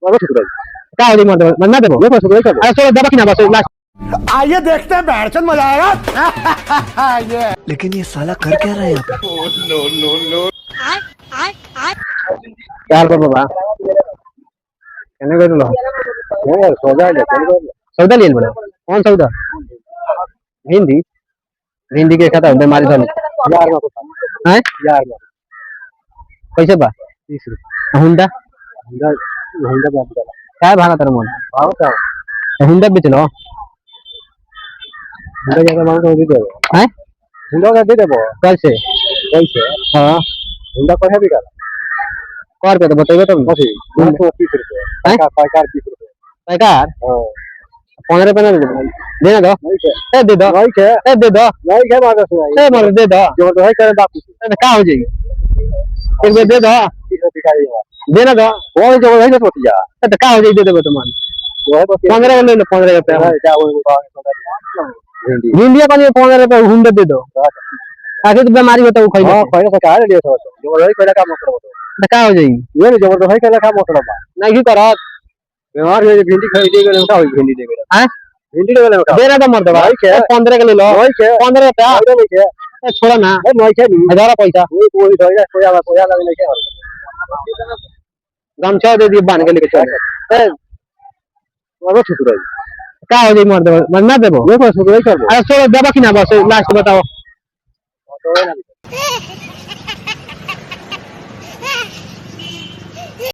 मारो छुटुराई क्या हो जाएगी मर दे ना देबो ये पैसे कोई कर अरे चलो दबा कि ना बस लास्ट आइए देखते हैं बैठचंद मजा आएगा ये लेकिन ये साला कर क्या रहा है यहाँ पे? यार बाबा कहने को लो ये सौदा ले सौदा ले बोलो कौन सौदा भिंडी भिंडी के खाता बीमारी धन यार में कुछ हैं यार में कैसे बा 30 रुपए हुंडा हुंडा हुंडा बात कर काय भागा तेरा मन आओ का हुंडा बेच लो हुंडा ज्यादा मांग तो दे दो हैं हुंडा का दे दो कैसे कैसे हाँ हुंडा पर है भी कर और पे तो बताइए तुम बस 30 रुपए का कार 30 रुपए पैकार हां 15 रुपए ना देना दो नहीं के ए दे दो नहीं के ए दे दो नहीं के मांग सुनाई ए मर दे दो जो तो है करे बापू ए क्या हो जाएगी एक बार दे दो 30 रुपए का ये देना दो वो जो है ना तो जा ए तो क्या हो जाएगी दे दो तुम वो है बस 15 ले लो 15 रुपए जा वो भिंडी भिंडिया का 15 रुपए हुंडा दे दो आगे तो बीमारी होता है वो खाई हां पहले से कहा ले तो जो है पहले काम करो तो क्या हो जाएगी ये जो है पहले काम करो बा नहीं करत बीमार है भिंडी खरीदे के उठा हुई भिंडी दे मेरा हैं भिंडी दे मेरा उठा देना तो मर दो भाई के 15 का ले लो नहीं के 15 रुपया नहीं के ए, छोड़ा ना नहीं के नहीं हजार पैसा कोई कोई लगे नहीं के गमछा दे दिए बांध के लेके चल ए मारो छुटुराई क्या हो जाएगी मर दो मरना देबो ये पैसे कोई कर दो अरे चलो दबा कि ना बस लास्ट बताओ तो है ना